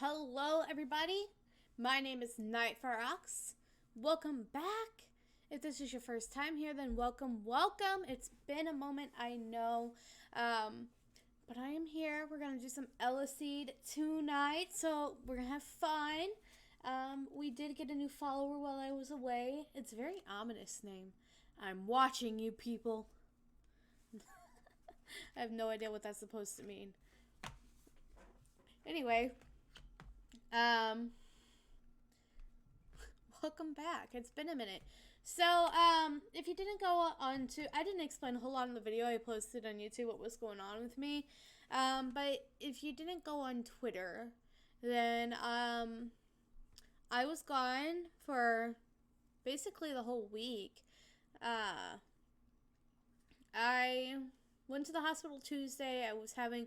Hello, everybody. My name is Nightfarox. Welcome back. If this is your first time here, then welcome. It's been a moment, I know, but I am here. We're gonna do some Eleceed tonight, so we're gonna have fun. We did get a new follower while I was away. It's a very ominous name. I'm watching you, people. I have no idea what that's supposed to mean. Anyway, welcome back. It's been a minute. So, if you didn't go on to, I didn't explain a whole lot in the video I posted on YouTube what was going on with me. But if you didn't go on Twitter, then, I was gone for basically the whole week. I went to the hospital Tuesday. I was having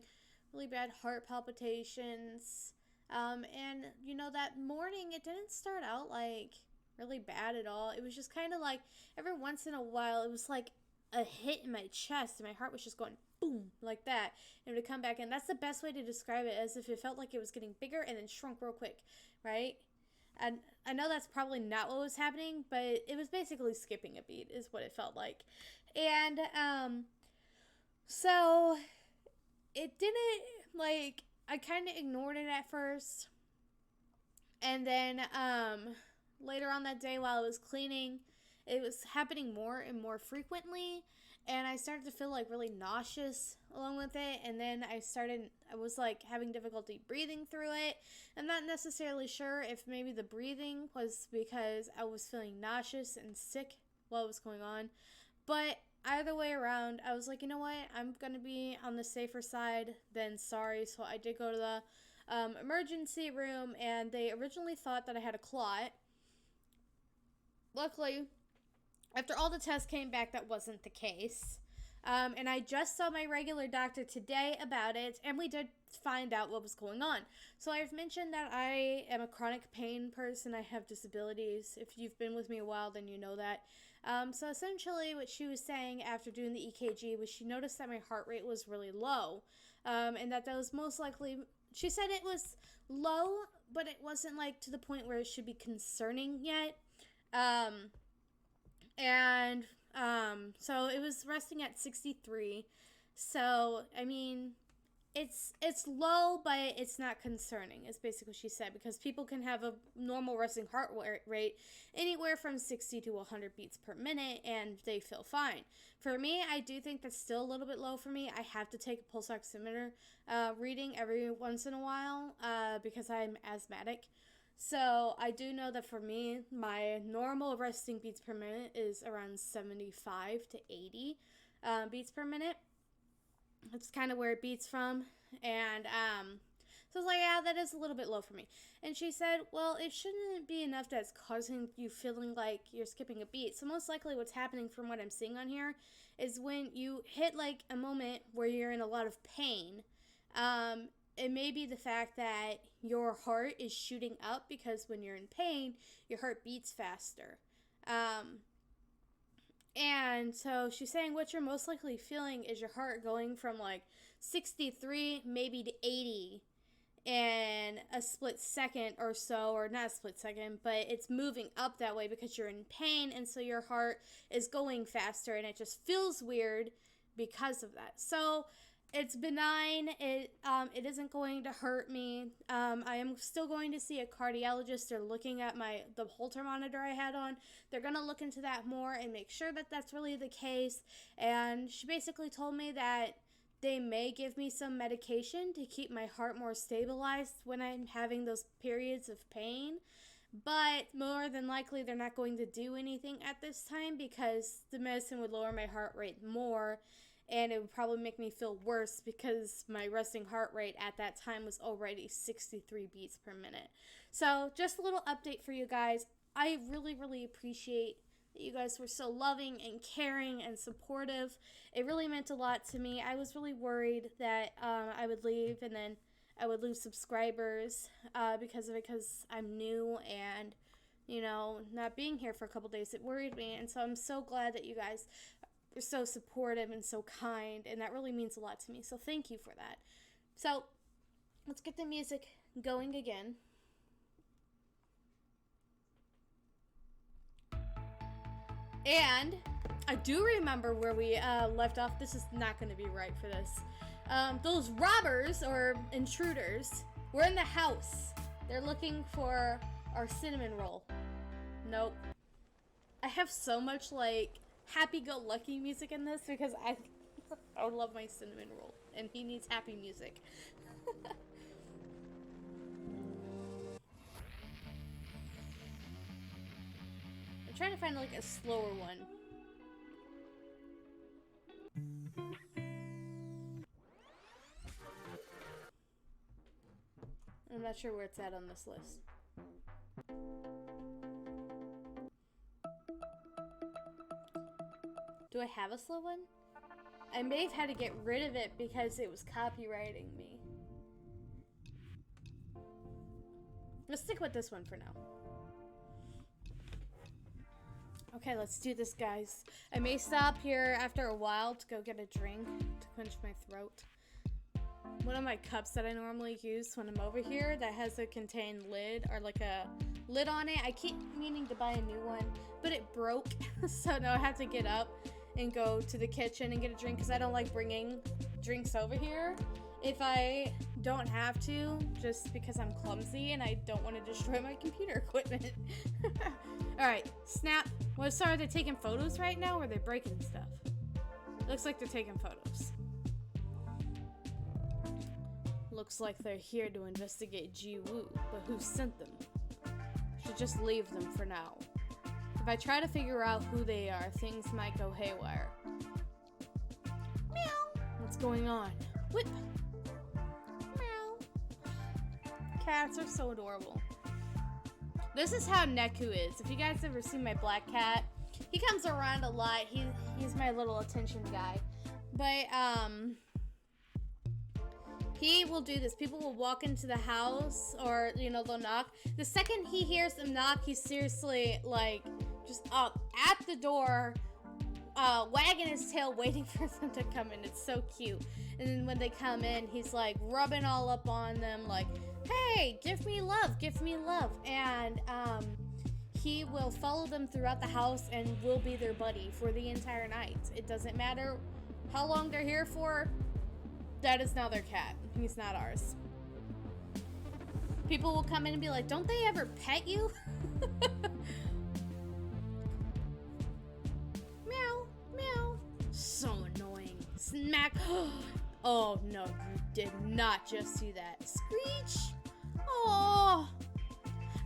really bad heart palpitations. And, you know, that morning, it didn't start out, like, really bad at all. It was just kind of like, every once in a while, it was like a hit in my chest, and my heart was just going boom, like that. And it would come back in. That's the best way to describe it, as if it felt like it was getting bigger and then shrunk real quick, right? And I know that's probably not what was happening, but it was basically skipping a beat is what it felt like. And so it didn't, like, I kind of ignored it at first. And then later on that day while I was cleaning, it was happening more and more frequently. And I started to feel like really nauseous along with it. And then I was like having difficulty breathing through it. I'm not necessarily sure if maybe the breathing was because I was feeling nauseous and sick while it was going on. But either way around, I was like, you know what? I'm going to be on the safer side than sorry. So I did go to the emergency room, and they originally thought that I had a clot. Luckily, after all the tests came back, that wasn't the case. And I just saw my regular doctor today about it, and we did find out what was going on. So I've mentioned that I am a chronic pain person. I have disabilities. If you've been with me a while, then you know that. So essentially what she was saying after doing the EKG was she noticed that my heart rate was really low, and that was most likely, she said it was low, but it wasn't like to the point where it should be concerning yet. So it was resting at 63. So, I mean, it's low, but it's not concerning, is basically what she said, because people can have a normal resting heart rate anywhere from 60 to 100 beats per minute, and they feel fine. For me, I do think that's still a little bit low for me. I have to take a pulse oximeter reading every once in a while because I'm asthmatic. So I do know that for me, my normal resting beats per minute is around 75 to 80 beats per minute. That's kind of where it beats from. And so I was like, yeah, that is a little bit low for me. And she said, well, it shouldn't be enough that's causing you feeling like you're skipping a beat. So most likely what's happening from what I'm seeing on here is when you hit like a moment where you're in a lot of pain, it may be the fact that your heart is shooting up because when you're in pain, your heart beats faster. And so she's saying what you're most likely feeling is your heart going from like 63 maybe to 80 in a split second or so, or not a split second, but it's moving up that way because you're in pain, and so your heart is going faster, and it just feels weird because of that. So it's benign. It isn't going to hurt me. I am still going to see a cardiologist. They're looking at the Holter monitor I had on. They're going to look into that more and make sure that that's really the case. And she basically told me that they may give me some medication to keep my heart more stabilized when I'm having those periods of pain. But more than likely, they're not going to do anything at this time because the medicine would lower my heart rate more. And it would probably make me feel worse because my resting heart rate at that time was already 63 beats per minute. So just a little update for you guys. I really, really appreciate that you guys were so loving and caring and supportive. It really meant a lot to me. I was really worried that I would leave and then I would lose subscribers because of it, because I'm new and, you know, not being here for a couple days, it worried me. And so I'm so glad that you guys are so supportive and so kind, and that really means a lot to me. So thank you for that. So let's get the music going again. And I do remember where we left off. This is not going to be right for this. Those robbers or intruders were in the house. They're looking for our cinnamon roll. Nope. I have so much like happy-go-lucky music in this because I love my cinnamon roll, and he needs happy music. I'm trying to find like a slower one. I'm not sure where it's at on this list. Do I have a slow one? I may have had to get rid of it because it was copywriting me. Let's stick with this one for now. Okay, let's do this, guys. I may stop here after a while to go get a drink to quench my throat. One of my cups that I normally use when I'm over here that has a contained lid, or like a lid on it, I keep meaning to buy a new one, but it broke. So now I have to get up and go to the kitchen and get a drink because I don't like bringing drinks over here if I don't have to, just because I'm clumsy and I don't want to destroy my computer equipment. Alright, snap. Well, sorry, are they taking photos right now or are they breaking stuff? Looks like they're taking photos. Looks like they're here to investigate Ji-woo, but who sent them? Should just leave them for now. If I try to figure out who they are, things might go haywire. Meow. What's going on? Whip. Meow. Cats are so adorable. This is how Neku is. If you guys ever seen my black cat, he comes around a lot. He's my little attention guy. But, he will do this. People will walk into the house or, you know, they'll knock. The second he hears them knock, he's seriously, like, just up at the door, wagging his tail, waiting for them to come in. It's so cute. And then when they come in, he's, like, rubbing all up on them, like, hey, give me love, give me love. And, he will follow them throughout the house and will be their buddy for the entire night. It doesn't matter how long they're here for. That is now their cat. He's not ours. People will come in and be like, don't they ever pet you? Meow, meow. So annoying. Smack. Oh, no, you did not just see that. Screech. Oh.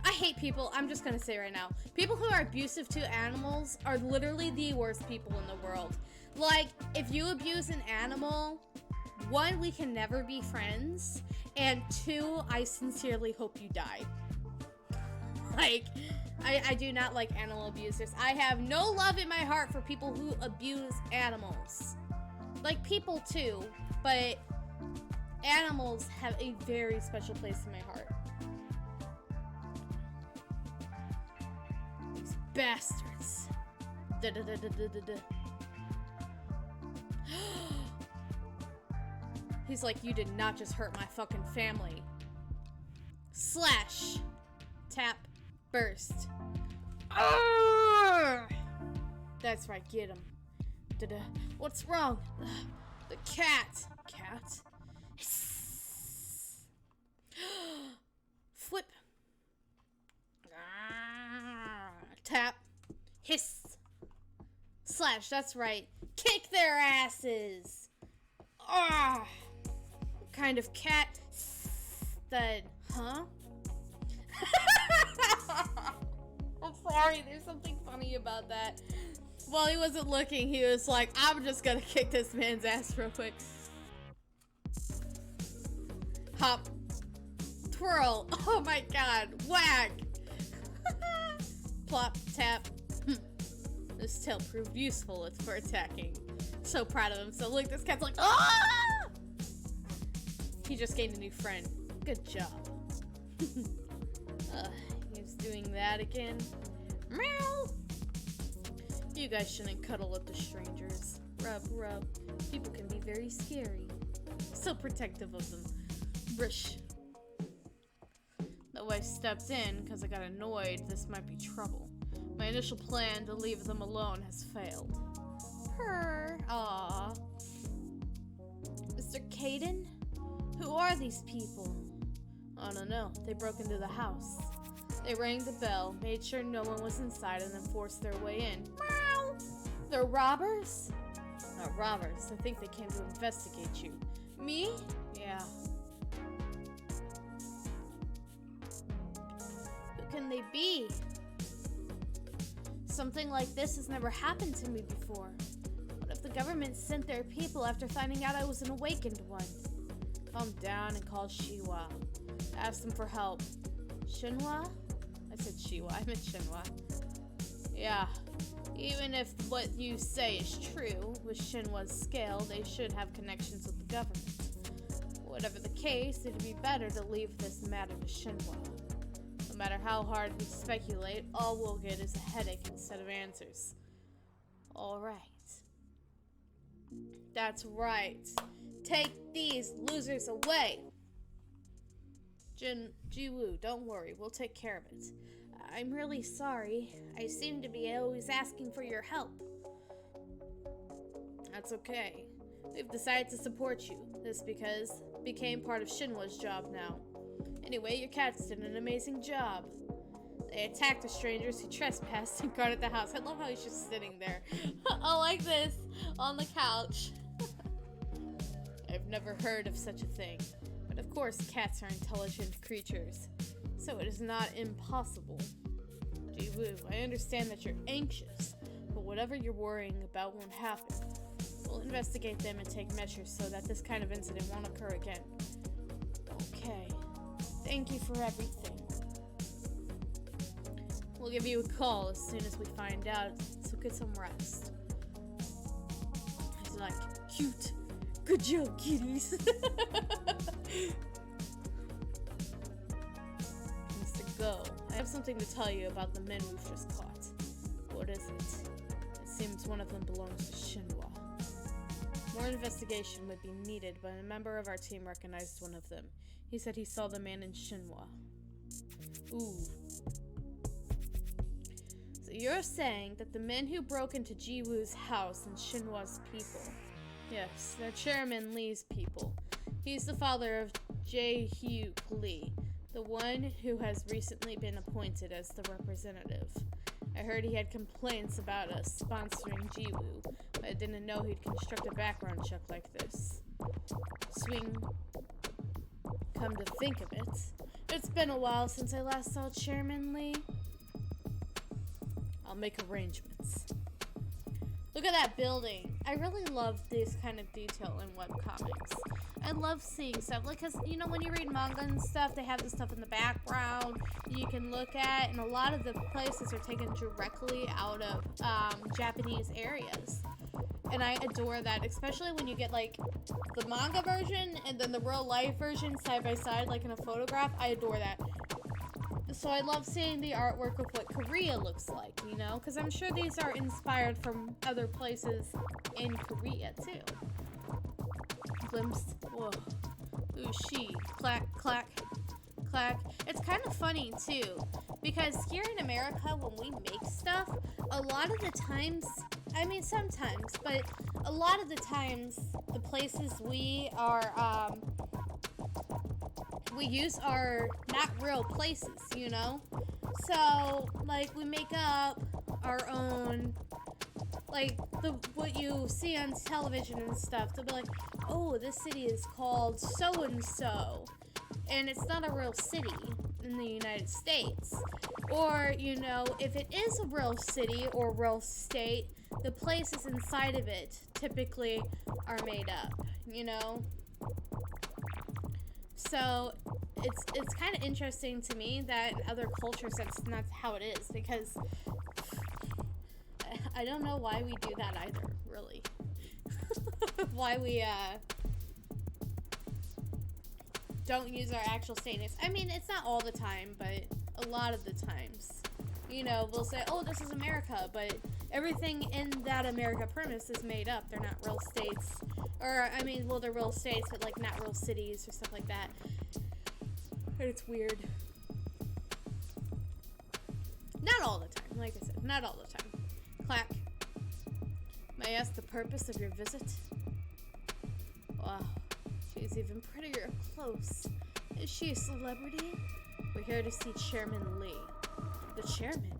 I hate people. I'm just going to say right now. People who are abusive to animals are literally the worst people in the world. Like, if you abuse an animal, one, we can never be friends, and two, I sincerely hope you die. Like, I do not like animal abusers. I have no love in my heart for people who abuse animals. Like, people too, but animals have a very special place in my heart. These bastards. Da-da-da-da-da-da-da. He's like, you did not just hurt my fucking family. Slash. Tap. Burst. Arrgh! That's right, get him. Da-da. What's wrong? The cat. Cat? Flip. Tap. Hiss. Slash, that's right. Kick their asses. Ah. What kind of cat stud, huh? I'm sorry, there's something funny about that. While he wasn't looking, he was like, I'm just gonna kick this man's ass real quick. Hop. Twirl. Oh my god. Whack. Plop. Tap. This tail proved useful for attacking. So proud of him. So look, this cat's like, ah! He just gained a new friend. Good job. He's doing that again. Meow. You guys shouldn't cuddle with the strangers. Rub, rub. People can be very scary. So protective of them. Brush. The wife stepped in because I got annoyed. This might be trouble. My initial plan to leave them alone has failed. Purr. Aww. Mr. Caden? Who are these people? I don't know. They broke into the house. They rang the bell, made sure no one was inside, and then forced their way in. Meow! They're robbers? Not robbers. I think they came to investigate you. Me? Yeah. Who can they be? Something like this has never happened to me before. What if the government sent their people after finding out I was an awakened one? Calm down and call Shinwa. Ask them for help. Shinwa? I said Shinwa. I meant Shinwa. Yeah. Even if what you say is true, with Shinwa's scale, they should have connections with the government. Whatever the case, it'd be better to leave this matter to Shinwa. No matter how hard we speculate, all we'll get is a headache instead of answers. Alright. That's right. Take these losers away. Ji-woo, don't worry. We'll take care of it. I'm really sorry. I seem to be always asking for your help. That's okay. We've decided to support you. This because became part of Shinwa's job now. Anyway, your cats did an amazing job. They attacked the strangers who trespassed and guarded the house. I love how he's just sitting there. I like this on the couch. I've never heard of such a thing. But of course, cats are intelligent creatures. So it is not impossible. Ji-woo, I understand that you're anxious, but whatever you're worrying about won't happen. We'll investigate them and take measures so that this kind of incident won't occur again. Okay. Thank you for everything. We'll give you a call as soon as we find out, so get some rest. He's like, cute. Good job, kitties. Needs to go. I have something to tell you about the men we've just caught. What is it? It seems one of them belongs to Shinwa. More investigation would be needed, but a member of our team recognized one of them. He said he saw the man in Shinwa. Ooh. So you're saying that the men who broke into Ji-woo's house and Shinwa's people. Yes, they're Chairman Lee's people. He's the father of Jae-hyuk Lee, the one who has recently been appointed as the representative. I heard he had complaints about us sponsoring Ji-woo, but I didn't know he'd construct a background check like this. Swing. Come to think of it, it's been a while since I last saw Chairman Lee. I'll make arrangements. Look at that building. I really love this kind of detail in webcomics. I love seeing stuff, like, cause you know when you read manga and stuff, they have this stuff in the background you can look at, and a lot of the places are taken directly out of Japanese areas. And I adore that, especially when you get like the manga version and then the real life version side by side, like in a photograph. I adore that. So I love seeing the artwork of what Korea looks like, you know? Because I'm sure these are inspired from other places in Korea, too. Glimpse. Whoa. Ooh, she. Clack, clack, clack. It's kind of funny, too. Because here in America, when we make stuff, a lot of the times, I mean, sometimes, but a lot of the times, the places we are, we use are not real places, you know? So, like, we make up our own, like, what you see on television and stuff. They'll be like, oh, this city is called so-and-so, and it's not a real city in the United States. Or, you know, if it is a real city or real state, the places inside of it typically are made up, you know? So it's kind of interesting to me that in other cultures that's not how it is, because I don't know why we do that either, really. Why we don't use our actual state names. I mean, it's not all the time, but a lot of the times. You know, we'll say, oh, this is America, but everything in that America premise is made up. They're not real states. Or, I mean, well, they're real states, but, like, not real cities or stuff like that. And it's weird. Not all the time, like I said, not all the time. Clack. May I ask the purpose of your visit? Wow, she's even prettier up close. Is she a celebrity? We're here to see Chairman Lee. The chairman?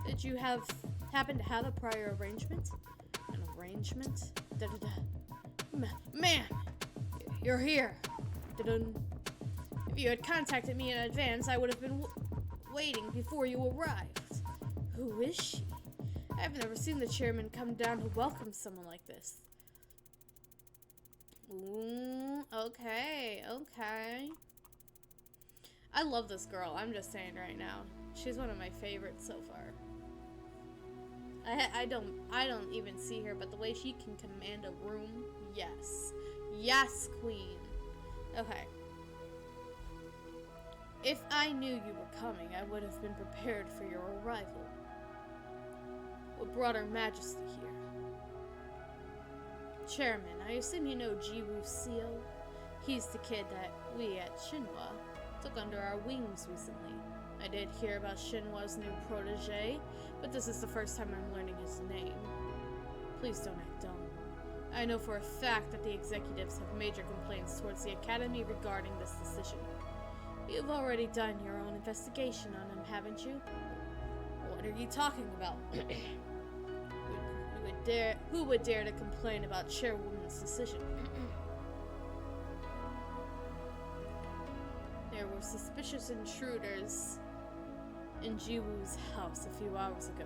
Did you happen to have a prior arrangement? An arrangement? Da-da-da. Man, you're here. Da-dun. If you had contacted me in advance, I would have been waiting before you arrived. Who is she? I've never seen the chairman come down to welcome someone like this. Ooh, okay, okay. I love this girl, I'm just saying right now. She's one of my favorites so far. I don't even see her, but the way she can command a room, yes. Yes, queen. Okay. If I knew you were coming, I would have been prepared for your arrival. What brought Her Majesty here? Chairman, I assume you know Ji-woo Seo? He's the kid that we at Shinwa took under our wings recently. I did hear about Shinwa's new protege, but this is the first time I'm learning his name. Please don't act dumb. I know for a fact that the executives have major complaints towards the Academy regarding this decision. You've already done your own investigation on him, haven't you? What are you talking about? Who would dare to complain about Chairwoman's decision? There were suspicious intruders in Jiwoo's house a few hours ago.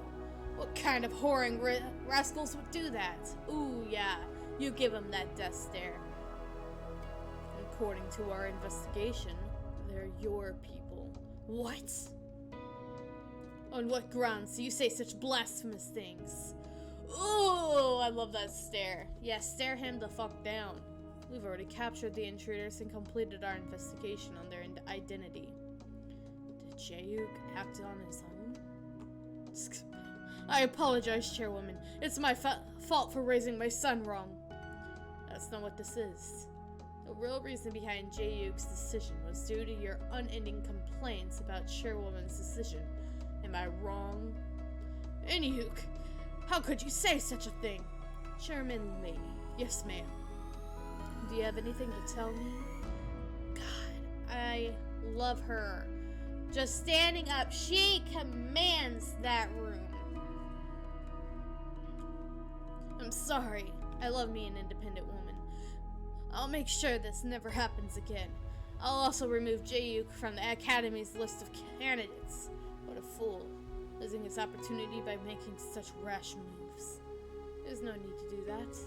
What kind of whoring rascals would do that? Ooh, yeah, you give them that death stare. According to our investigation, they're your people. What? On what grounds do you say such blasphemous things? Ooh, I love that stare. Yeah, stare him the fuck down. We've already captured the intruders and completed our investigation on their identity. Did Jae-yook act on his own? I apologize, Chairwoman. It's my fault for raising my son wrong. That's not what this is. The real reason behind Jae-yook's decision was due to your unending complaints about Chairwoman's decision. Am I wrong? Anywhook, how could you say such a thing? Chairman Lady. Yes, ma'am. Do you have anything to tell me? God, I love her. Just standing up, she commands that room. I'm sorry. I love me an independent woman. I'll make sure this never happens again. I'll also remove Jae-yook from the Academy's list of candidates. What a fool. Losing his opportunity by making such rash moves. There's no need to do that.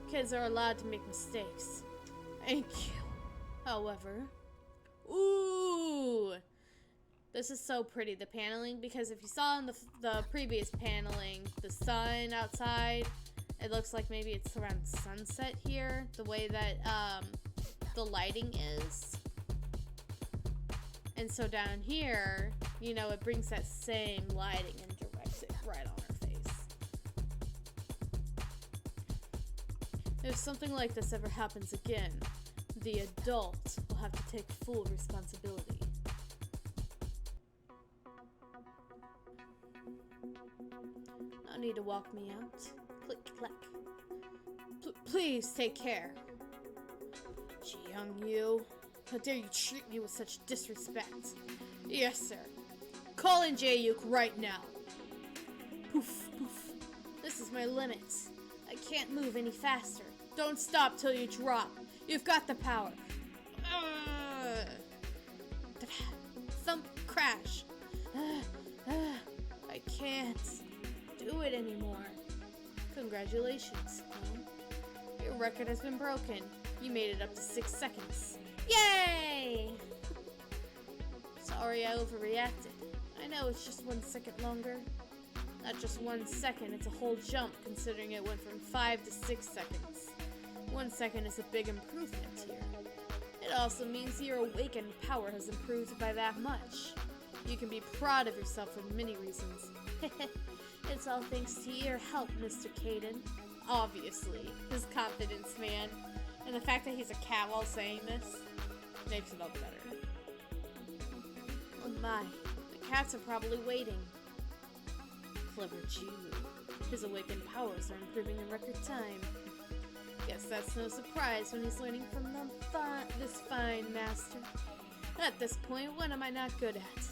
Kids are allowed to make mistakes. Thank you. However, ooh, this is so pretty, the paneling, because if you saw in the previous paneling, the sun outside, it looks like maybe it's around sunset here, the way that the lighting is. And so down here, you know, it brings that same lighting and directs it right on her face. If something like this ever happens again, the adult will have to take full responsibility. No need to walk me out. Click, clack. Please take care. Ji-young, how dare you treat me with such disrespect? Yes, sir. Call in Jae-yook right now. Poof, poof. This is my limit. I can't move any faster. Don't stop till you drop. You've got the power. Thump, crash. I can't do it anymore. Congratulations. Your record has been broken. You made it up to 6 seconds. Yay! Sorry I overreacted. I know it's just 1 second longer. Not just 1 second, it's a whole jump considering it went from 5 to 6 seconds. 1 second is a big improvement here. It also means your awakened power has improved by that much. You can be proud of yourself for many reasons. It's all thanks to your help, Mr. Caden. Obviously, his confidence, man. And the fact that he's a cat while saying this makes it all better. Oh my, the cats are probably waiting. Clever Jiwoo. His awakened powers are improving in record time. Guess that's no surprise when he's learning from this fine master. At this point, what am I not good at?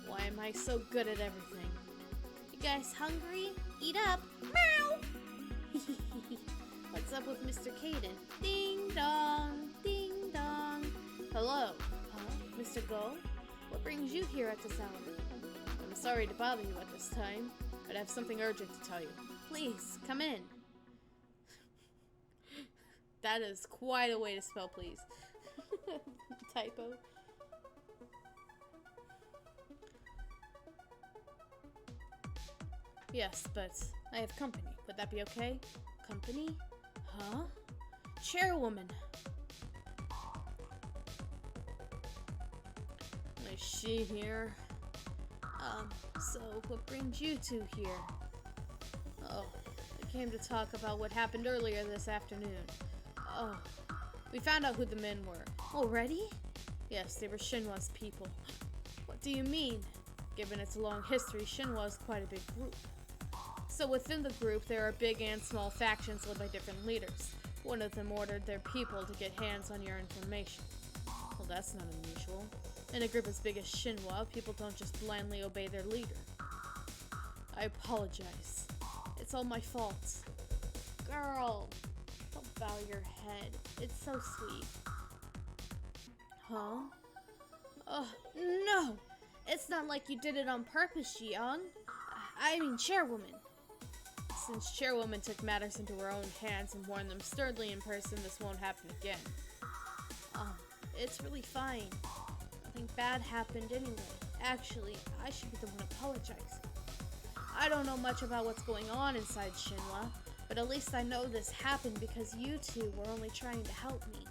Why am I so good at everything? You guys hungry? Eat up! Meow! What's up with Mr. Caden? Ding dong! Ding dong! Hello? Huh? Mr. Go? What brings you here at this hour? I'm sorry to bother you at this time, but I have something urgent to tell you. Please, come in. That is quite a way to spell please. Typo. Yes, but I have company. Would that be okay? Company? Huh? Chairwoman. Is she here? So what brings you two here? Oh, we came to talk about what happened earlier this afternoon. Oh, we found out who the men were. Already? Yes, they were Shinwa's people. What do you mean? Given its long history, Shinwa is quite a big group. So within the group, there are big and small factions led by different leaders. One of them ordered their people to get hands on your information. Well, that's not unusual. In a group as big as Shinwa, people don't just blindly obey their leader. I apologize. It's all my fault. Girl, don't bow your head. It's so sweet. Huh? Oh, no! It's not like you did it on purpose, Jiyoung. I mean, Chairwoman. Since Chairwoman took matters into her own hands and warned them sternly in person, this won't happen again. It's really fine. Nothing bad happened anyway. Actually, I should be the one apologizing. I don't know much about what's going on inside Shinwa, but at least I know this happened because you two were only trying to help me.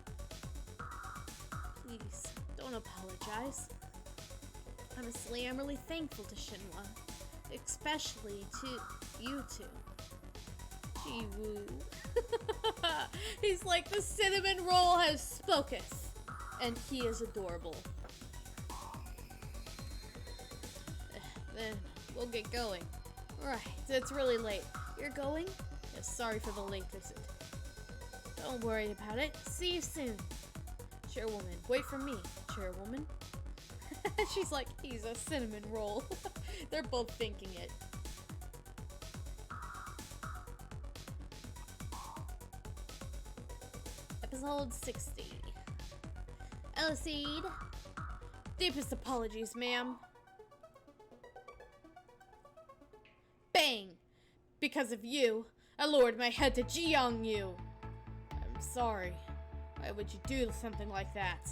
Please, don't apologize. Honestly, I'm really thankful to Shinwa, especially to you two. Jiwoo. He's like, the cinnamon roll has spoken, and he is adorable. Then we'll get going. Right, it's really late. You're going? Yes, sorry for the late visit. Don't worry about it. See you soon. Chairwoman, wait for me. Chairwoman? She's like, he's a cinnamon roll. They're both thinking it. Episode 60. Eleceed. Deepest apologies, ma'am. Bang! Because of you, I lowered my head to Jiyoung you. I'm sorry. Why would you do something like that?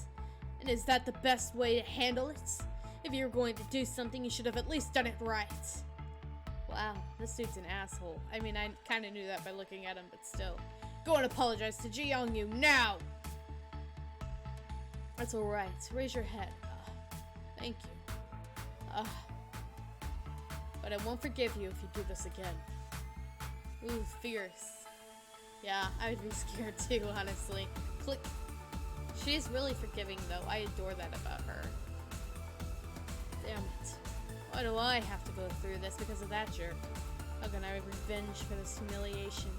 And is that the best way to handle it? If you were going to do something, you should have at least done it right. Wow, this dude's an asshole. I mean, I kind of knew that by looking at him, but still. Go and apologize to Jiyoung you now! That's alright. Raise your head. Thank you. But I won't forgive you if you do this again. Ooh, fierce. Yeah, I would be scared too, honestly. Click. She's really forgiving, though. I adore that about her. Damn it. Why do I have to go through this because of that jerk? How can I have revenge for this humiliation?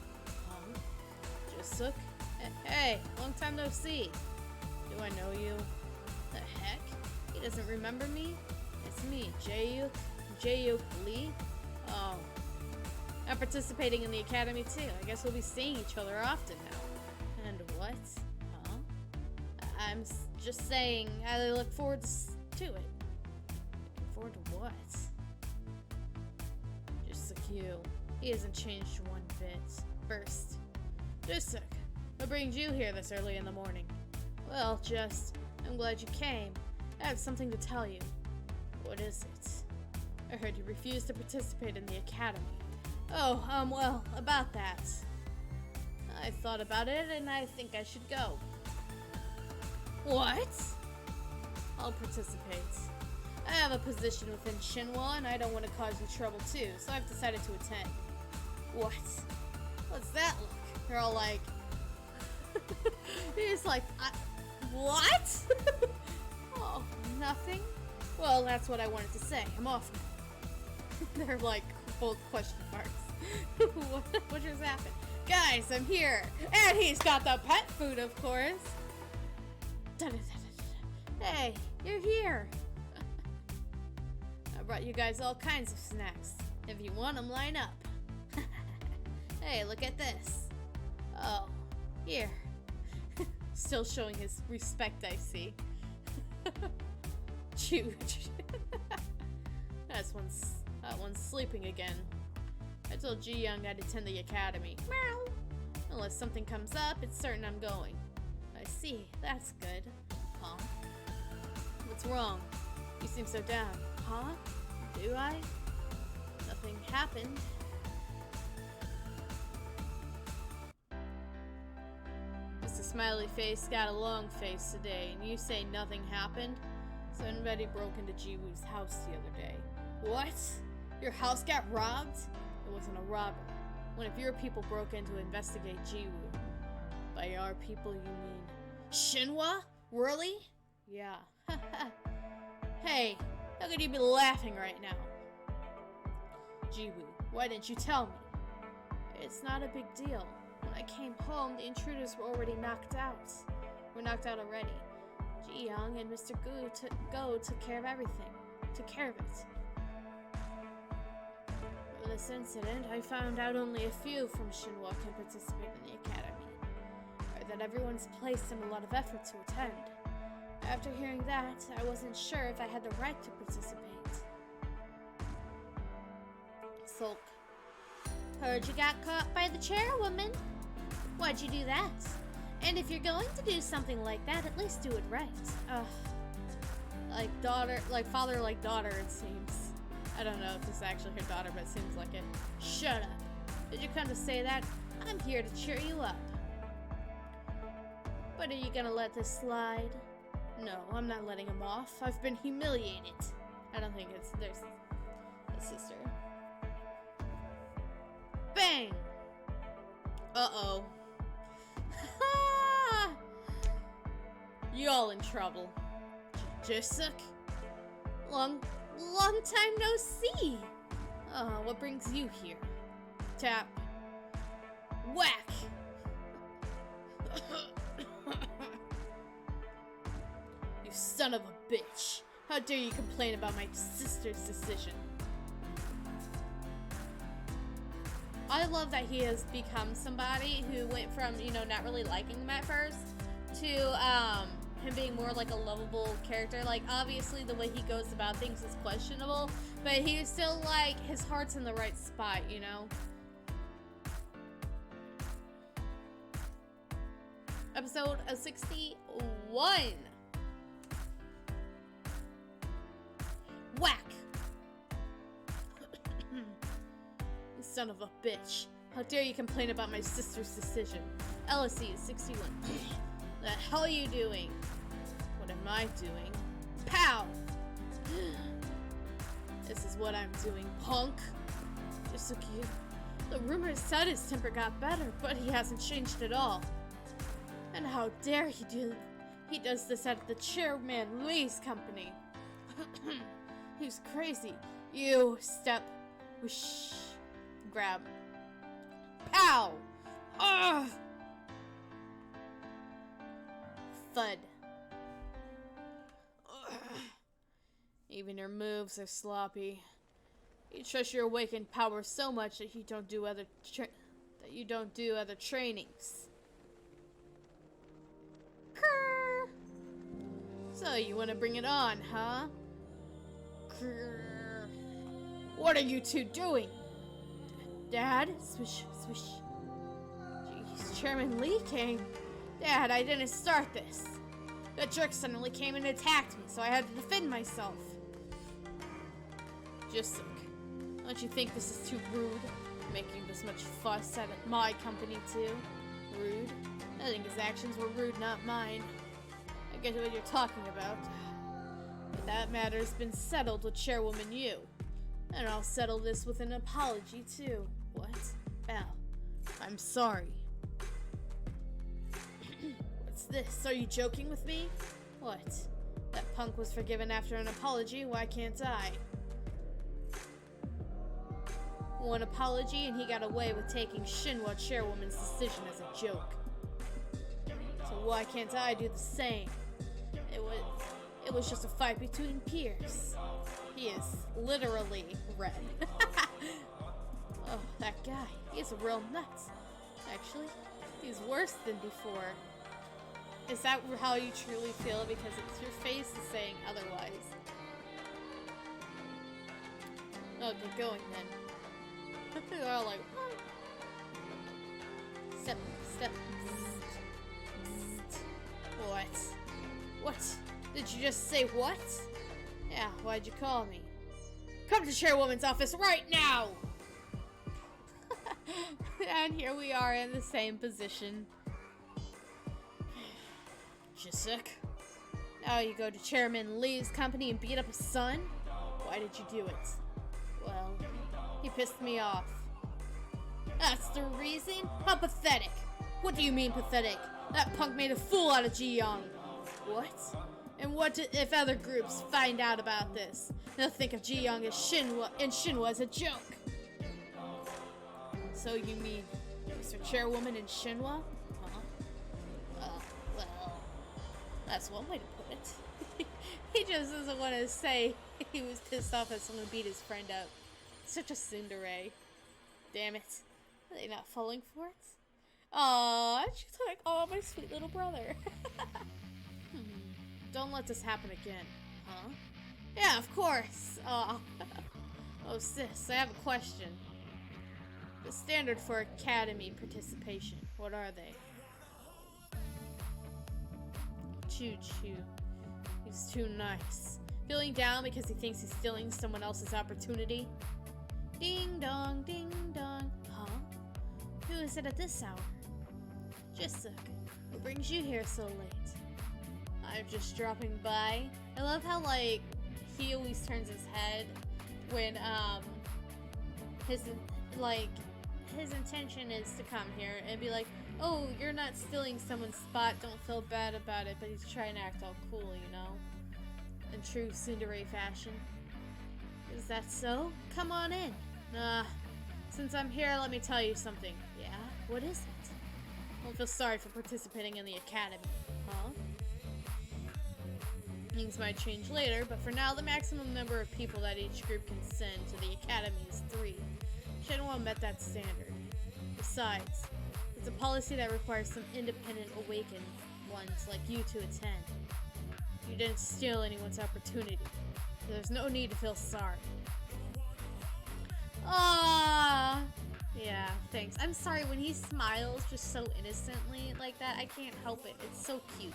Jusuk? Hey, long time no see. Do I know you? The heck? He doesn't remember me? It's me, Jae-yuk Lee? Oh. I'm participating in the academy too. I guess we'll be seeing each other often now. And what? Huh? I'm just saying, I look forward to it. Looking forward to what? Jusuk, he hasn't changed one bit. First. Jusuk, what brings you here this early in the morning? Well, I'm glad you came. I have something to tell you. What is it? I heard you refused to participate in the academy. Oh, well, about that. I thought about it, and I think I should go. What? I'll participate. I have a position within Shinwa, and I don't want to cause you trouble too, so I've decided to attend. What? What's that look? They're all like... He's like, what? Oh, nothing? Well, that's what I wanted to say. I'm off now. They're like, both question marks. What just happened? Guys, I'm here. And he's got the pet food, of course. Hey, you're here. I brought you guys all kinds of snacks. If you want them, line up. Hey, look at this. Oh, here. Still showing his respect, I see. Huge. That one's sleeping again. I told Jiyoung I'd attend the academy. Meow. Unless something comes up, it's certain I'm going. I see. That's good. Huh? What's wrong? You seem so down. Huh? Do I? Nothing happened. Mr. Smiley Face got a long face today, and you say nothing happened? Somebody broke into Jiwoo's house the other day. What? Your house got robbed? It wasn't a robbery. One of your people broke in to investigate Jiwoo. By our people, you mean Shinwa? Really? Yeah. Hey, how could you be laughing right now? Jiwoo, why didn't you tell me? It's not a big deal. When I came home, the intruders were already knocked out. Were knocked out already. Ji-young and Mr. Go took care of everything. Took care of it. For this incident, I found out only a few from Shinwa can participate in the academy. Or that everyone's placed in a lot of effort to attend. After hearing that, I wasn't sure if I had the right to participate. Sulk. Heard you got caught by the chairwoman. Why'd you do that? And if you're going to do something like that, at least do it right. Ugh. Like father, like daughter, it seems. I don't know if this is actually her daughter, but it seems like it. Shut up. Did you come to say that? I'm here to cheer you up. But are you gonna let this slide? No, I'm not letting him off. I've been humiliated. I don't think there's a sister. Bang! Uh-oh. You all in trouble. Jisuk? Long time no see. What brings you here? Tap. Whack! You son of a bitch. How dare you complain about my sister's decision? I love that he has become somebody who went from, not really liking him at first to him being more like a lovable character. Like, obviously the way he goes about things is questionable, but he's still like, his heart's in the right spot, Episode 61. Whack! You son of a bitch. How dare you complain about my sister's decision? Eleceed, 61. The hell are you doing? What am I doing? Pow! This is what I'm doing, punk. Jisuke. The rumor said his temper got better, but he hasn't changed at all. And how dare he do? He does this at the chairman Lee's company. He's crazy. You step, whoosh, grab, pow, ugh, thud. Ugh. Even your moves are sloppy. You trust your awakened power so much that you don't do other trainings. Krrr. So you want to bring it on, huh? Krrr. What are you two doing? Dad? Swish, swish. Jeez, Chairman Lee came. Dad, I didn't start this. The jerk suddenly came and attacked me, so I had to defend myself. Jisuk, don't you think this is too rude? Making this much fuss at my company, too? Rude? I think his actions were rude, not mine. I get what you're talking about. But that matter's been settled with Chairwoman Yu. And I'll settle this with an apology, too. What? Al, I'm sorry. What's this? Are you joking with me? What? That punk was forgiven after an apology, why can't I? One apology and he got away with taking Shinwa Chairwoman's decision as a joke. So why can't I do the same? It was just a fight between peers. He is literally red. Oh, that guy. He's a real nut. Actually, he's worse than before. Is that how you truly feel? Because it's your face is saying otherwise. Oh, get going then. They're all like, what? Step, step. What? What? Did you just say what? Yeah, why'd you call me? Come to Chairwoman's office right now! And here we are in the same position. Jisuk. Now you go to Chairman Lee's company and beat up his son? Why did you do it? Well, he pissed me off. That's the reason? How pathetic! What do you mean pathetic? That punk made a fool out of Ji-young. What? And what if other groups find out about this? They'll think of Ji-young as Shinwa as a joke. So you mean Mr. Chairwoman in Shinwa? Huh? Well, that's one way to put it. He just doesn't want to say he was pissed off that someone beat his friend up. Such a tsundere. Damn it. Are they not falling for it? Aww, she's like, oh, my sweet little brother. Don't let this happen again. Huh? Yeah, of course. Aw. Oh, sis, I have a question. The standard for academy participation, what are they? Choo-choo. He's too nice. Feeling down because he thinks he's stealing someone else's opportunity? Ding dong, ding dong. Huh? Who is it at this hour? Jisuk, what brings you here so late? I'm just dropping by. I love how, like, he always turns his head when, his intention is to come here and be like, oh, you're not stealing someone's spot, don't feel bad about it, but he's trying to act all cool, you know? In true tsundere fashion. Is that so? Come on in. Since I'm here, let me tell you something. Yeah? What is it? Don't feel sorry for participating in the academy. Huh? Things might change later, but for now, the maximum number of people that each group can send to the academy is 3. Shinwa met that standard. Besides, it's a policy that requires some independent awakened ones like you to attend. You didn't steal anyone's opportunity, so there's no need to feel sorry. Ah, yeah, thanks. I'm sorry, when he smiles just so innocently like that, I can't help it. It's so cute.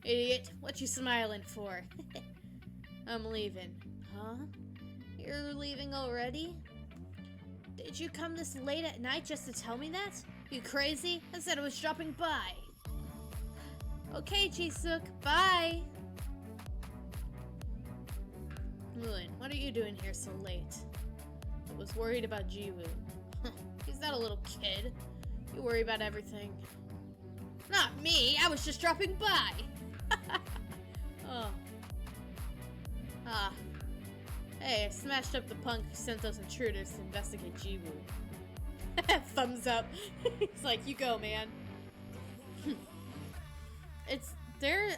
Idiot, what you smiling for? I'm leaving. Huh? You're leaving already? Did you come this late at night just to tell me that? You crazy? I said I was dropping by. Okay, Jisuk, bye! Moon, what are you doing here so late? I was worried about Jiwoo. He's not a little kid. You worry about everything. Not me, I was just dropping by! Oh. Ah. Hey, I smashed up the punk who sent those intruders to investigate Jiwoo. Thumbs up. It's like, you go, man. Their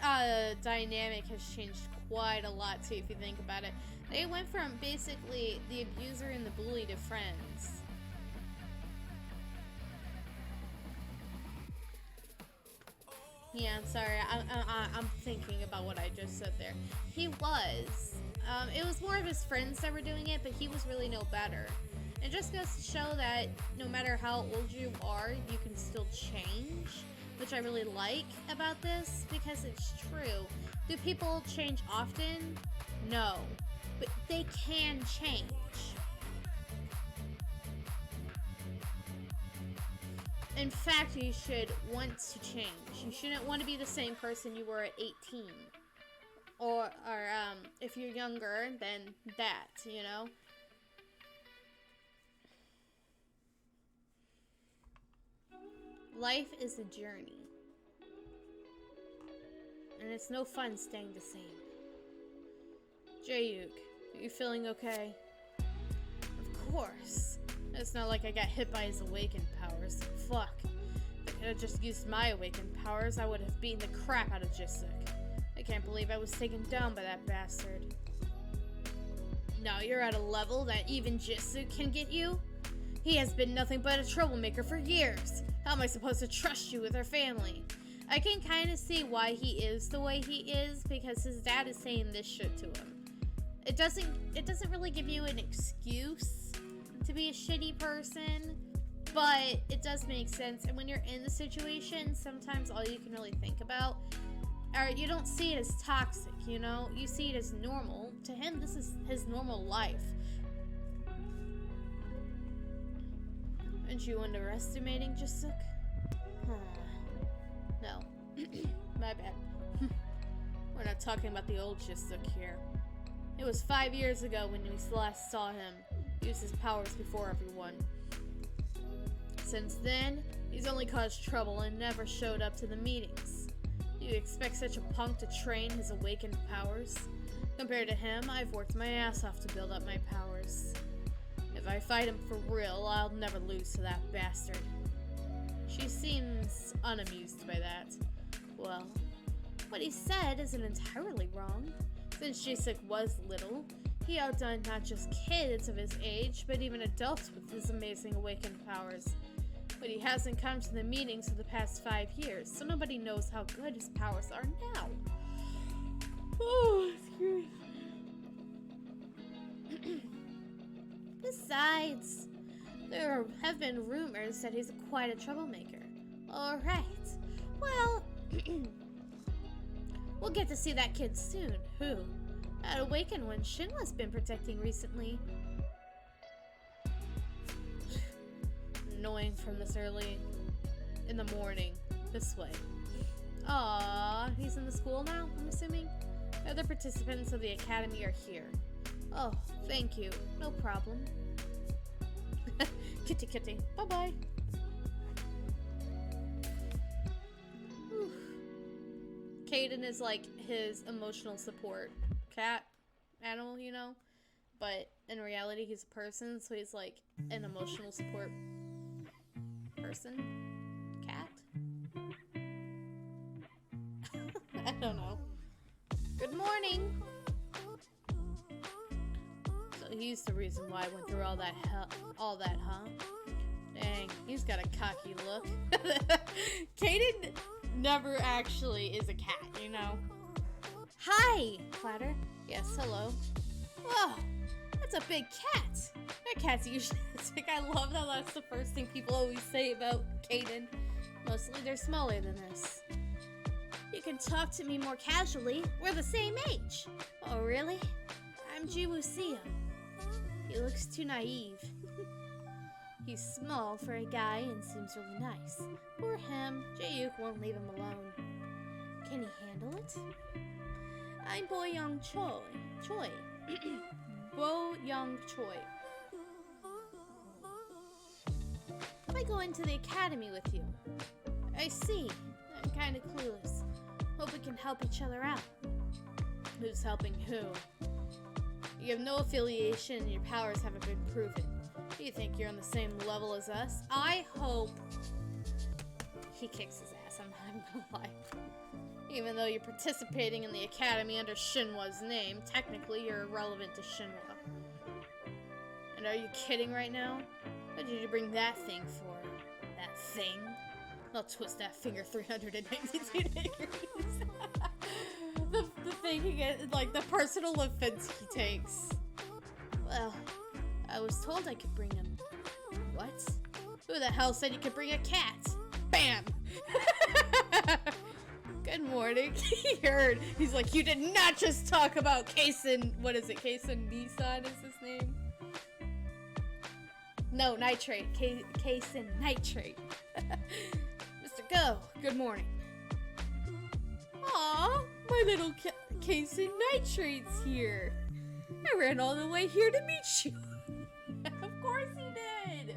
dynamic has changed quite a lot too, if you think about it. They went from basically the abuser and the bully to friends. Yeah, I'm sorry. I'm thinking about what I just said there. He was. It was more of his friends that were doing it, but he was really no better. It just goes to show that no matter how old you are, you can still change, which I really like about this, because it's true. Do people change often? No. But they can change. In fact, you should want to change. You shouldn't want to be the same person you were at 18. Or if you're younger, then that, you know? Life is a journey. And it's no fun staying the same. Jae-yuk, are you feeling okay? Of course. It's not like I got hit by his awakened powers. Fuck. If I could have just used my awakened powers, I would have beaten the crap out of Jisuk. I can't believe I was taken down by that bastard. Now you're at a level that even Jisuk can get you? He has been nothing but a troublemaker for years. How am I supposed to trust you with our family? I can kind of see why he is the way he is, because his dad is saying this shit to him. It doesn't really give you an excuse to be a shitty person, but it does make sense. And when you're in the situation, sometimes all you can really think about, or you don't see it as toxic, you know? You see it as normal. To him, this is his normal life. Aren't you underestimating Jisuk? No. My bad. We're not talking about the old Jisuk here. It was 5 years ago when we last saw him use his powers before everyone. Since then, he's only caused trouble and never showed up to the meetings. Do you expect such a punk to train his awakened powers? Compared to him, I've worked my ass off to build up my powers. If I fight him for real, I'll never lose to that bastard. She seems unamused by that. Well, what he said isn't entirely wrong. Since Jacek was little, he outdone not just kids of his age, but even adults with his amazing awakened powers. But he hasn't come to the meetings for the past 5 years, so nobody knows how good his powers are now. Oh, excuse me. Besides, there have been rumors that he's quite a troublemaker. Alright, well, we'll get to see that kid soon. Who? That awakened one Shinwa's been protecting recently. Annoying from this early in the morning. This way. Aww, he's in the school now, I'm assuming? Other participants of the academy are here. Oh, thank you. No problem. Kitty kitty. Bye-bye. Caden is like his emotional support cat animal, you know? But in reality, he's a person, so he's like an emotional support person. Cat? I don't know. Good morning! So he's the reason why I went through all that, huh? Dang, he's got a cocky look. Caden never actually is a cat, you know? Hi, Clatter. Yes, hello. Oh, that's a big cat. That cat's usually sick. I love how that's the first thing people always say about Caden. Mostly they're smaller than us. You can talk to me more casually. We're the same age. Oh, really? I'm Jiwoo-seo. He looks too naive. He's small for a guy and seems really nice. Poor him. Jae-yuk won't leave him alone. Can he handle it? I'm Bo-young Choi. Bo-young Choi. I go into the academy with you. I see. I'm kind of clueless. Hope we can help each other out. Who's helping who? You have no affiliation and your powers haven't been proven. Do you think you're on the same level as us? I hope he kicks his ass, I'm not gonna lie. Even though you're participating in the academy under Shinwa's name, technically you're irrelevant to Shinwa. And are you kidding right now? What did you bring that thing for? That thing? I'll twist that finger 392 degrees. the thing he gets, like the personal offense he takes. Well, I was told I could bring him. What? Who the hell said you could bring a cat? Bam! Good morning. He heard. He's like, you did not just talk about Kason. What is it? Kason Nissan is his name? No, Nitrate. Kason Nitrate. Mr. Go, good morning. Aw, my little Kason Nitrate's here. I ran all the way here to meet you. Of course he did.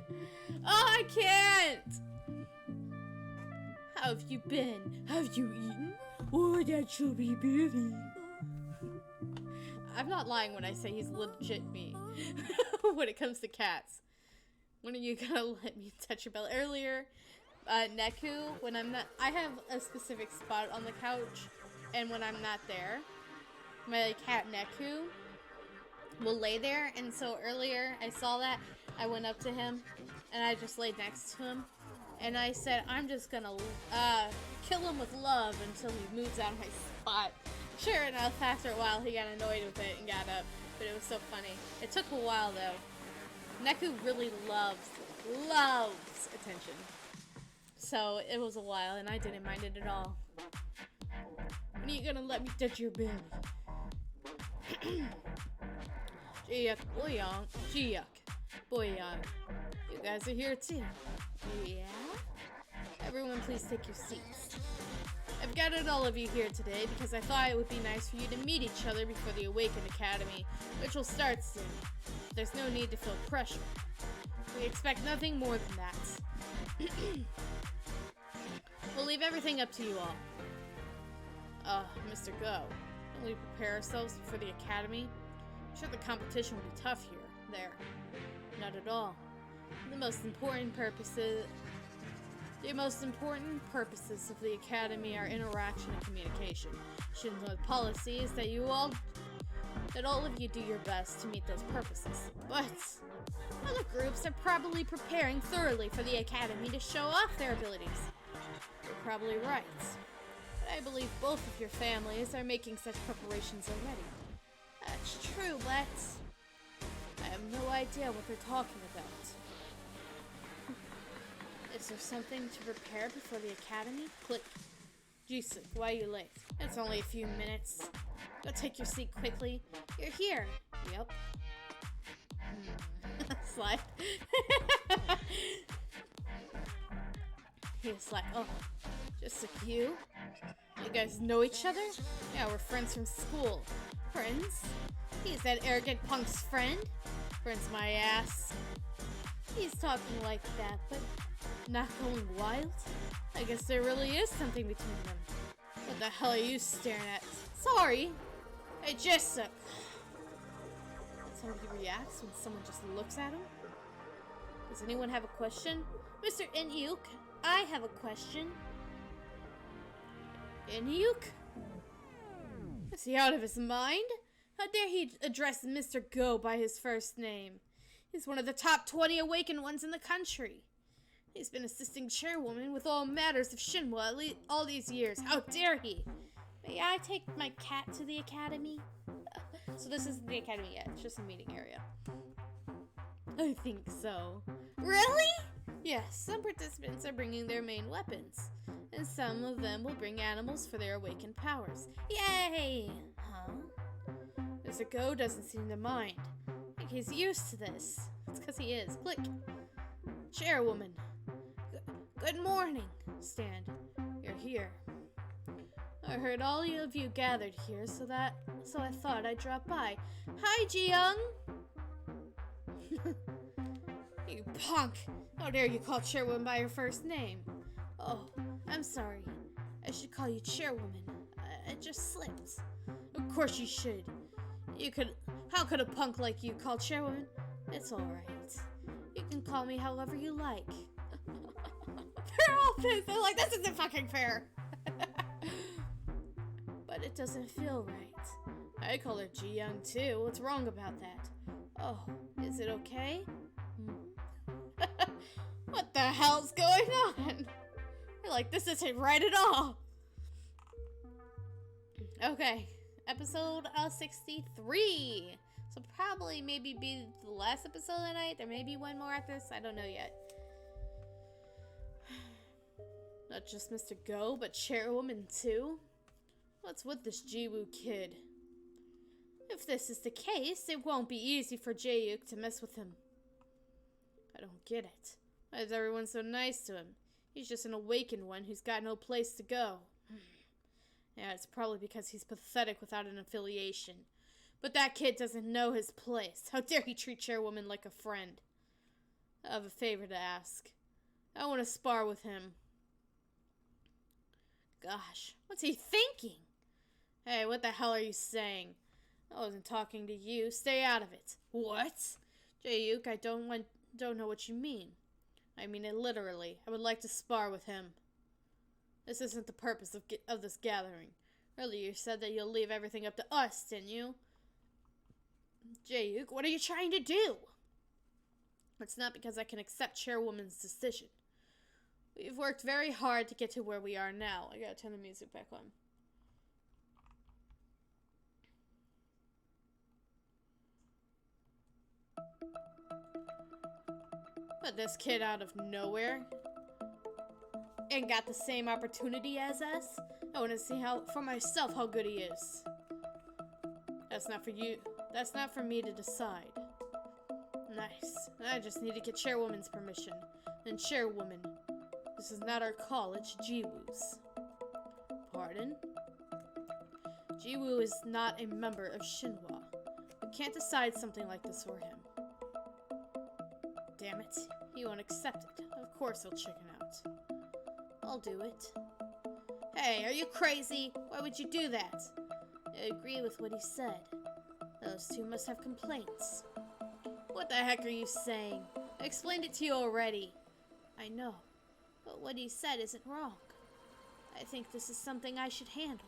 Oh, I can't. How have you been? Have you eaten? Oh, that should be beauty. I'm not lying when I say he's legit me. When it comes to cats. When are you gonna let me touch your belly? Earlier, Neku, when I'm not, I have a specific spot on the couch, and when I'm not there, my cat Neku will lay there, and so earlier I saw that, I went up to him, and I just laid next to him, and I said, I'm just gonna kill him with love until he moves out of my spot. Sure enough, after a while he got annoyed with it and got up, but it was so funny. It took a while though. Neku really loves attention. So it was a while and I didn't mind it at all. When are you gonna let me touch your belly? Jiyak, Boyoung, Jiyak, Boyoung. You guys are here too. Yeah? Everyone please take your seats. I've gathered all of you here today because I thought it would be nice for you to meet each other before the Awakened Academy, which will start soon. There's no need to feel pressure. We expect nothing more than that. We'll leave everything up to you all. Mr. Go, don't we prepare ourselves for the academy? I'm sure the competition will be tough here. There. Not at all. The most important purposes of the Academy are interaction and communication. Shinwa's policy is that all of you do your best to meet those purposes. But other groups are probably preparing thoroughly for the Academy to show off their abilities. You're probably right. But I believe both of your families are making such preparations already. That's true, but I have no idea what they're talking about. Is there something to prepare before the Academy? Click. Jisoo, why are you late? It's only a few minutes. Go take your seat quickly. You're here. Yep. Slide. He's like, oh, just like you? You guys know each other? Yeah, we're friends from school. Friends? He's that arrogant punk's friend? Friends my ass. He's talking like that, but not going wild? I guess there really is something between them. What the hell are you staring at? Sorry! Hey, Jisoo! Somebody reacts when someone just looks at him? Does anyone have a question? Mr. Inyuk, I have a question. Inyuk? Is he out of his mind? How dare he address Mr. Go by his first name? He's one of the top 20 awakened ones in the country. He's been assisting chairwoman with all matters of Shinwa all these years. How dare he? May I take my cat to the academy? So this isn't the academy yet. It's just a meeting area. I think so. Really? Yes, some participants are bringing their main weapons. And some of them will bring animals for their awakened powers. Yay! Huh? Mr. Go doesn't seem to mind. I think he's used to this. It's because he is. Click. Chairwoman. Good morning. Stand. You're here. I heard all of you gathered here, so I thought I'd drop by. Hi, Ji-young. You punk! How dare you call Chairwoman by her first name? Oh, I'm sorry. I should call you Chairwoman. I just slipped. Of course you should. How could a punk like you call Chairwoman? It's alright. You can call me however you like. They're all pissed. They're like, this isn't fucking fair. But it doesn't feel right. I call her Ji-young too. What's wrong about that? Oh, is it okay? What the hell's going on? You're like, this isn't right at all. Okay, episode 63. So probably maybe be the last episode of the night. There may be one more after this. I don't know yet. Not just Mr. Go, but Chairwoman too? What's with this Jiwoo kid? If this is the case, it won't be easy for Jae-yuk to mess with him. I don't get it. Why is everyone so nice to him? He's just an awakened one who's got no place to go. Yeah, it's probably because he's pathetic without an affiliation. But that kid doesn't know his place. How dare he treat Chairwoman like a friend? I have a favor to ask. I want to spar with him. Gosh, what's he thinking? Hey, what the hell are you saying? I wasn't talking to you. Stay out of it. What? Jae-yuk, I don't know what you mean. I mean it literally. I would like to spar with him. This isn't the purpose of this gathering. Earlier you said that you'll leave everything up to us, didn't you? Jae-yuk, what are you trying to do? It's not because I can accept Chairwoman's decision. We've worked very hard to get to where we are now. I gotta turn the music back on. But this kid out of nowhere and got the same opportunity as us. I want to see for myself how good he is. That's not for you. That's not for me to decide. Nice. I just need to get Chairwoman's permission. And Chairwoman, this is not our call, it's Jiwoo's. Pardon? Jiwoo is not a member of Shinwa. We can't decide something like this for him. Damn it. He won't accept it. Of course he'll chicken out. I'll do it. Hey, are you crazy? Why would you do that? I agree with what he said. Those two must have complaints. What the heck are you saying? I explained it to you already. I know, but what he said isn't wrong. I think this is something I should handle.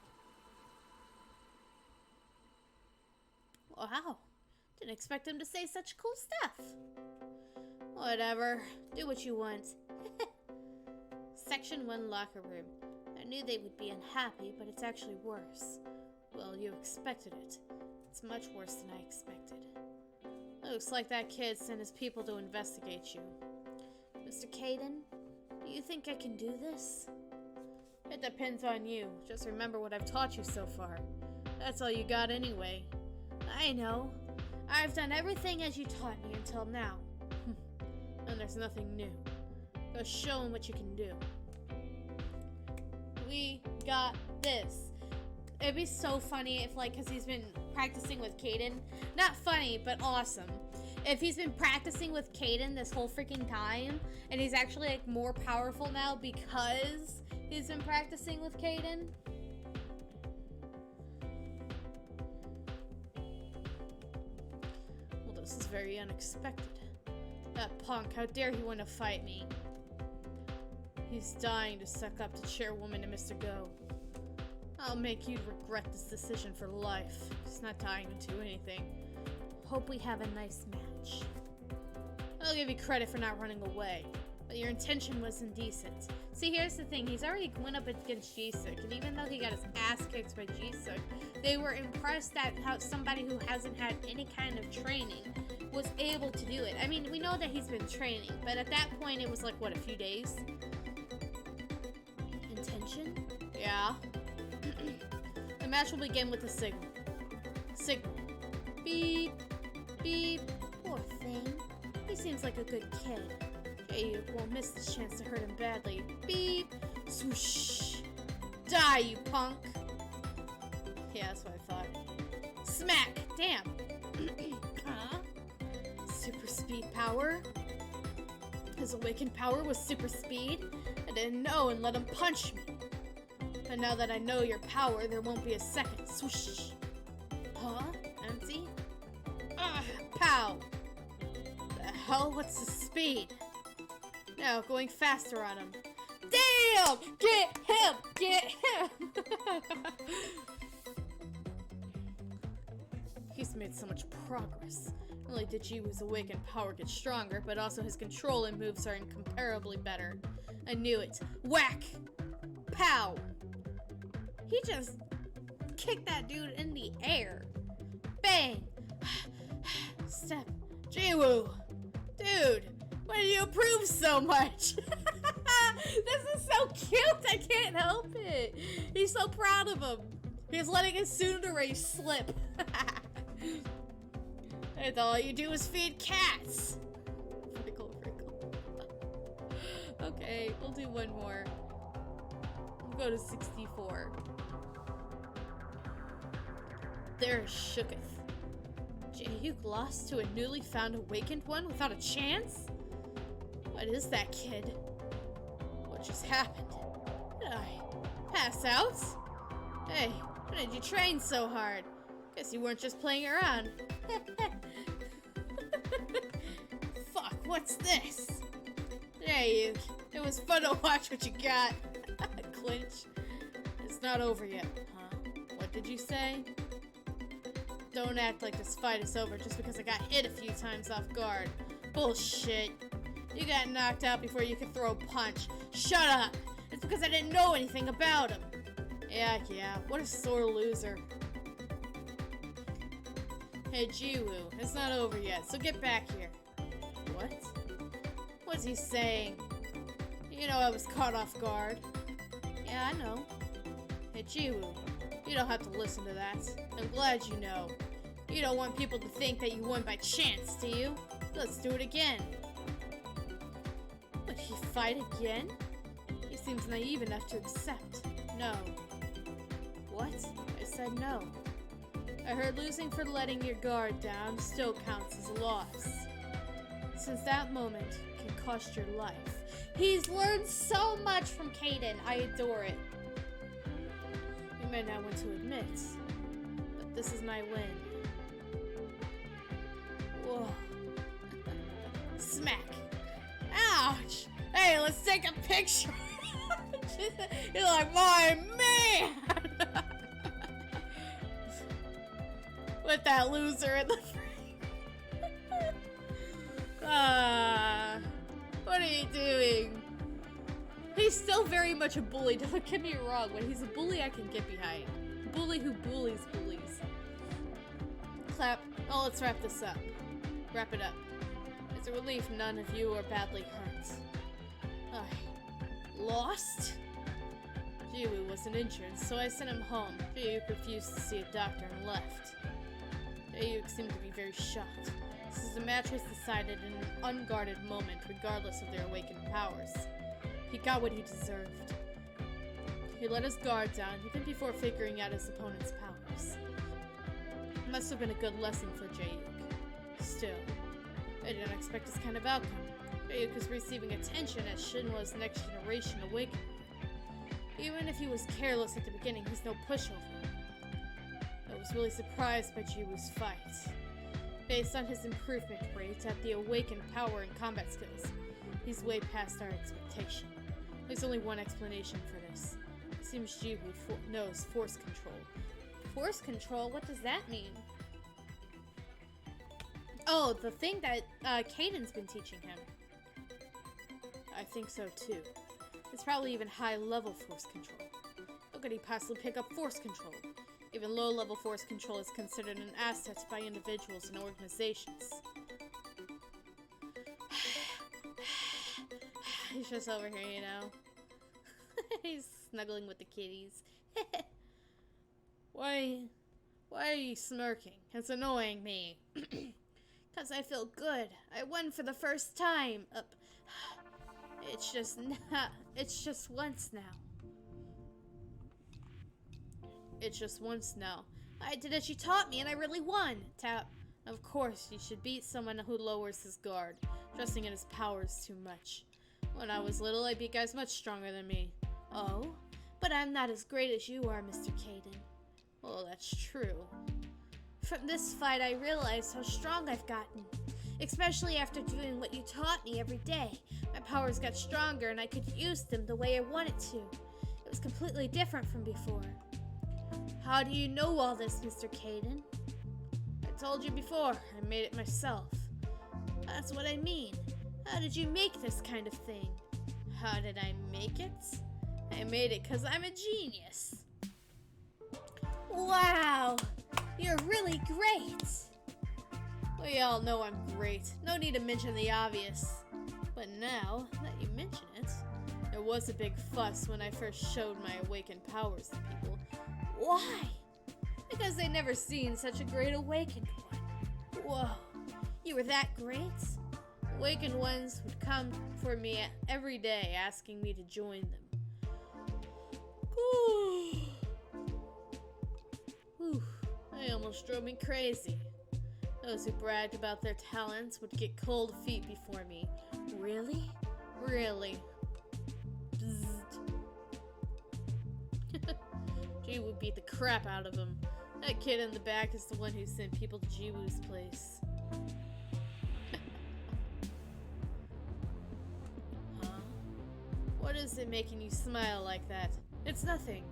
Wow, didn't expect him to say such cool stuff. Whatever, do what you want. Section 1 locker room. I knew they would be unhappy, but it's actually worse. Well, you expected it. It's much worse than I expected. Looks like that kid sent his people to investigate you. Mr. Caden, do you think I can do this? It depends on you. Just remember what I've taught you so far. That's all you got anyway. I know. I've done everything as you taught me until now. And there's nothing new. Go show him what you can do. We got this. It'd be so funny if, like, because he's been practicing with Caden. Not funny, but awesome. If he's been practicing with Caden this whole freaking time, and he's actually, like, more powerful now because he's been practicing with Caden. Well, this is very unexpected. That punk, how dare he want to fight me? He's dying to suck up to Chairwoman and Mr. Go. I'll make you regret this decision for life. He's not dying to do anything. Hope we have a nice match. I'll give you credit for not running away, but your intention was indecent. See, here's the thing. He's already went up against Jisuk, and even though he got his ass kicked by Jisuk, they were impressed at how somebody who hasn't had any kind of training was able to do it. I mean, we know that he's been training, but at that point it was like, what, a few days? Intention? Yeah. The match will begin with a signal. Signal. Beep. Beep. Poor thing. He seems like a good kid. Jay won't miss the chance to hurt him badly. Beep. Swoosh. Die, you punk. Yeah, that's what I thought. Smack. Damn. Huh? Super speed power? His awakened power was super speed? I didn't know and let him punch me. But now that I know your power, there won't be a second. Swoosh. Huh? Empty? Pow! The hell? What's the speed? Now, going faster on him. Damn! Get him! Get him! He's made so much progress. Not only did Jiwoo's awakened power get stronger, but also his control and moves are incomparably better. I knew it. Whack! Pow! He just kicked that dude in the air. Bang! Step. Jiwoo! Dude, why do you improve so much? This is so cute, I can't help it. He's so proud of him. He's letting his tsundere slip. I thought all you do is feed cats. Frickle. Okay, we'll do one more. We'll go to 64. There shooketh. Jaehyuk lost to a newly found awakened one without a chance? What is that, kid? What just happened? Did I pass out? Hey, why did you train so hard? Guess you weren't just playing around. Fuck, what's this? Jaehyuk, it was fun to watch what you got. Clinch. It's not over yet, huh? What did you say? Don't act like this fight is over just because I got hit a few times off guard. Bullshit. You got knocked out before you could throw a punch. Shut up! It's because I didn't know anything about him. Yeah, what a sore loser. Hey, Jiwoo, it's not over yet, so get back here. What? What's he saying? You know I was caught off guard. Yeah, I know. Hey, Jiwoo, you don't have to listen to that. I'm glad you know. You don't want people to think that you won by chance, do you? Let's do it again. Would he fight again? He seems naive enough to accept. No. What? I said no. I heard losing for letting your guard down still counts as a loss. Since that moment can cost your life. He's learned so much from Caden. I adore it. You may not want to admit, but this is my win. Whoa. smack. Ouch! Hey, let's take a picture. You're like, my man! With that loser in the frame. What are you doing? He's still very much a bully. Don't get me wrong. When he's a bully, I can get behind. A bully who bullies bullies. Clap. Oh, let's wrap this up. Wrap it up. It's a relief none of you are badly hurt. Lost? Jiwoo wasn't injured, so I sent him home. Jiwoo refused to see a doctor and left. Jiwoo seemed to be very shocked. This is a mattress decided in an unguarded moment, regardless of their awakened powers. He got what he deserved. He let his guard down, even before figuring out his opponent's powers. It must have been a good lesson for Jiwoo. Still, I didn't expect this kind of outcome. Jiwoo was receiving attention as Shinwa's next generation awakened. Even if he was careless at the beginning, he's no pushover. I was really surprised by Jiwoo's fight. Based on his improvement rate at the awakened power and combat skills, he's way past our expectation. There's only one explanation for this. It seems Jiwoo knows force control. Force control? What does that mean? Oh, the thing that Kaiden's been teaching him. I think so too. It's probably even high-level force control. How could he possibly pick up force control? Even low-level force control is considered an asset by individuals and organizations. He's just over here, you know. He's snuggling with the kitties. Why are you smirking? It's annoying me. 'Cause I feel good. I won for the first time. It's just once now. It's just once now. I did as you taught me and I really won. Tap. Of course, you should beat someone who lowers his guard, trusting in his powers too much. When I was little, I beat guys much stronger than me. Oh? But I'm not as great as you are, Mr. Kaiden. Well, that's true. From this fight, I realized how strong I've gotten. Especially after doing what you taught me every day. My powers got stronger and I could use them the way I wanted to. It was completely different from before. How do you know all this, Mr. Kaiden? I told you before, I made it myself. That's what I mean. How did you make this kind of thing? How did I make it? I made it because I'm a genius. Wow! You're really great! We all know I'm great. No need to mention the obvious. But now that you mention it, there was a big fuss when I first showed my awakened powers to people. Why? Because they'd never seen such a great awakened one. Whoa, you were that great? Awakened ones would come for me every day asking me to join them. Whew, they almost drove me crazy. Those who bragged about their talents would get cold feet before me. Really? Really. Jiwoo beat the crap out of him. That kid in the back is the one who sent people to Jiwoo's place. Huh? What is it making you smile like that? It's nothing.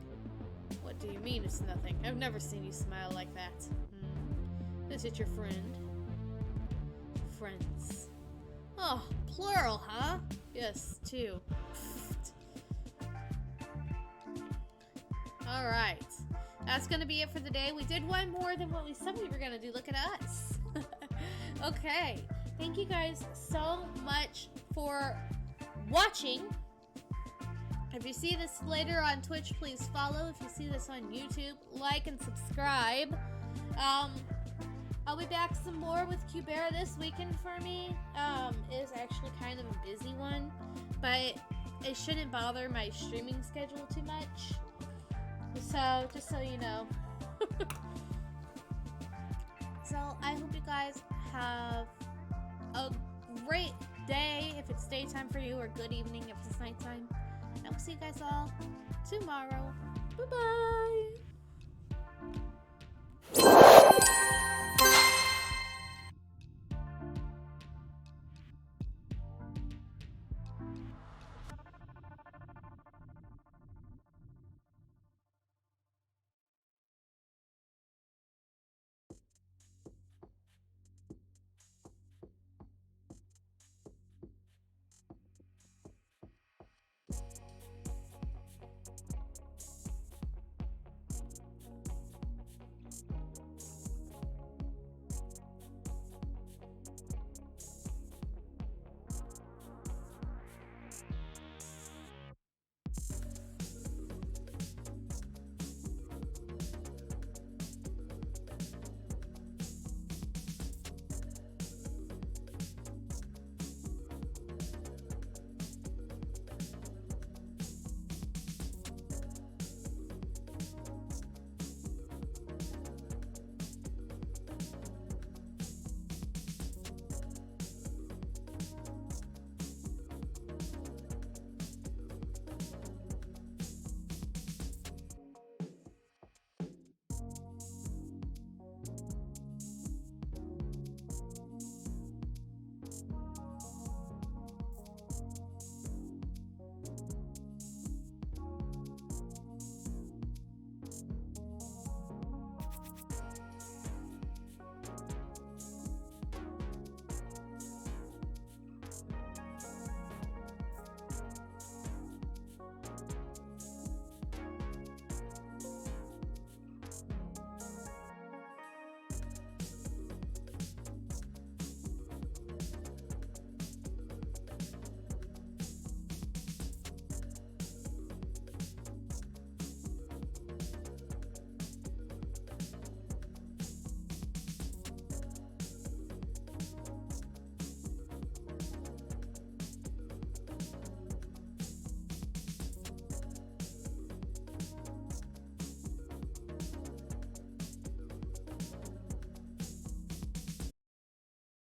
What do you mean it's nothing? I've never seen you smile like that. Is it your friend? Friends. Oh, plural, huh? Yes, two. Alright. That's gonna be it for the day. We did one more than what we said we were gonna do. Look at us. Okay. Thank you guys so much for watching. If you see this later on Twitch, please follow. If you see this on YouTube, like and subscribe. I'll be back some more with Kubera this weekend for me. It's actually kind of a busy one, but it shouldn't bother my streaming schedule too much. So, just so you know. So, I hope you guys have a great day if it's daytime for you, or good evening if it's nighttime. I will see you guys all tomorrow. Bye-bye!